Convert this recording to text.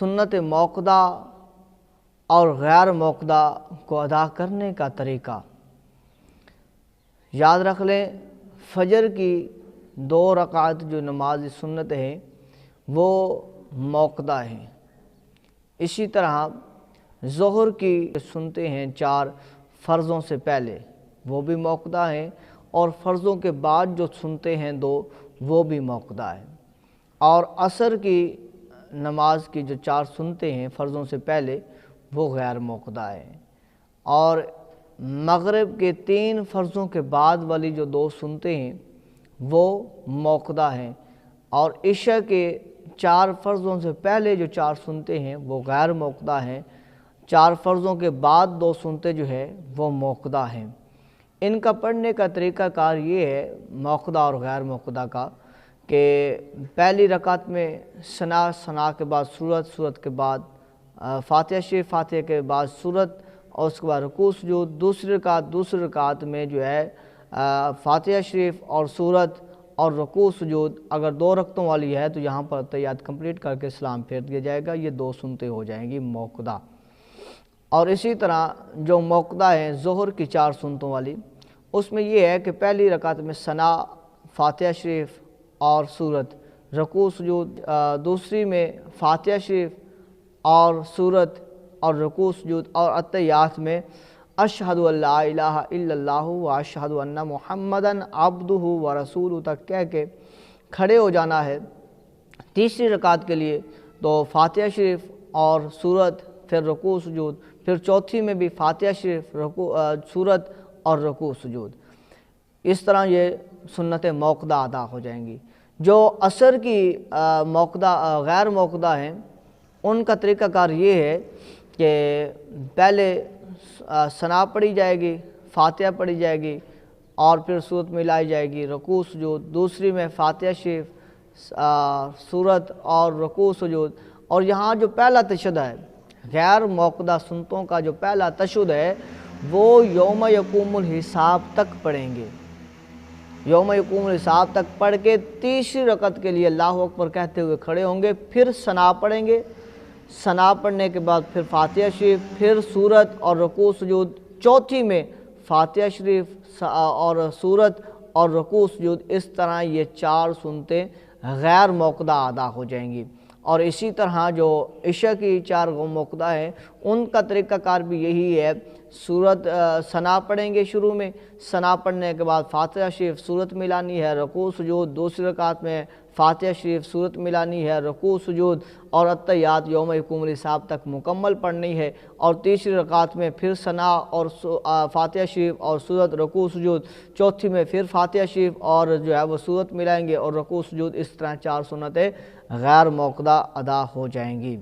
سنت موقدہ اور غیر موقدہ کو ادا کرنے کا طریقہ یاد رکھ لیں۔ فجر کی 2 رکعت جو نماز سنت ہے وہ موقدہ ہیں۔ اسی طرح ظہر کی سنتے ہیں 4 فرضوں سے پہلے، وہ بھی موقدہ ہیں، اور فرضوں کے بعد جو سنتے ہیں 2 وہ بھی موقدہ ہیں۔ اور عصر کی نماز کی جو 4 سنتے ہیں فرضوں سے پہلے وہ غیر موقدہ ہیں، اور مغرب کے 3 فرضوں کے بعد والی جو 2 سنتے ہیں وہ موقدہ ہیں، اور عشاء کے 4 فرضوں سے پہلے جو 4 سنتے ہیں وہ غیر موقدہ ہیں، 4 فرضوں کے بعد 2 سنتے جو ہے وہ موقدہ ہیں۔ ان کا پڑھنے کا طریقہ کار یہ ہے موقدہ اور غیر موقدہ کا، کہ پہلی رکعت میں ثنا کے بعد سورت کے بعد فاتحہ شریف، فاتحہ کے بعد سورت، اور اس کے بعد رکوع سجود۔ دوسری رکعت میں جو ہے فاتحہ شریف اور سورت اور رکوع سجود۔ اگر 2 رکعتوں والی ہے تو یہاں پر تحیات کمپلیٹ کر کے سلام پھیر دیا جائے گا، یہ 2 سنتے ہو جائیں گی موقدہ۔ اور اسی طرح جو موقدہ ہیں ظہر کی 4 سنتوں والی، اس میں یہ ہے کہ پہلی رکعت میں ثنا، فاتحہ شریف اور سورت، رکوع سجود۔ دوسری میں فاتحہ شریف اور سورت اور رکوع سجود، اور التحیات میں اشہد ان لا الہ الا اللہ و اشہد ان محمدً عبدہ و رسولہ تک کہہ کے کھڑے ہو جانا ہے۔ تیسری رکعت کے لیے تو فاتحہ شریف اور سورت، پھر رکوع سجود، پھر چوتھی میں بھی فاتحہ شریف، سورت اور رکوع سجود۔ اس طرح یہ سنت موقدہ ادا ہو جائیں گی۔ جو عصر کی غیر موقدہ ہیں ان کا طریقہ کار یہ ہے کہ پہلے ثنا پڑھی جائے گی، فاتحہ پڑھی جائے گی، اور پھر سورت ملائی جائے گی، رکوع سجود۔ دوسری میں فاتحہ شریف، سورت اور رکوع سجود۔ اور یہاں جو پہلا تشہد ہے غیر موقدہ سنتوں کا، جو پہلا تشہد ہے وہ یوم یقوم الحساب تک پڑھیں گے۔ یوم یقوم الحساب تک پڑھ کے تیسری رکعت کے لیے اللہ اکبر کہتے ہوئے کھڑے ہوں گے، پھر ثنا پڑھیں گے۔ ثنا پڑھنے کے بعد پھر فاتحہ شریف، پھر سورت اور رکوع سجود۔ چوتھی میں فاتحہ شریف اور سورت اور رکوع سجود۔ اس طرح یہ 4 سنتیں غیر موقدہ ادا ہو جائیں گی۔ اور اسی طرح جو عشاء کی 4 موقدہ ہیں ان کا طریقہ کار بھی یہی ہے۔ سورت ثنا پڑھیں گے شروع میں، ثنا پڑھنے کے بعد فاتحہ شریف، سورت ملانی ہے، رکوع سجود۔ دوسری رکعت میں فاتحہ شریف، سورت ملانی ہے، رکوع سجود، اور التحیات یوم یقوم الحساب تک مکمل پڑھنی ہے۔ اور تیسری رکعت میں پھر ثنا اور فاتحہ شریف اور سورت، رکوع سجود۔ چوتھی میں پھر فاتحہ شریف اور جو ہے وہ سورت ملائیں گے اور رکوع سجود۔ اس طرح 4 سنتیں غیر موقدہ ادا ہو جائیں گی۔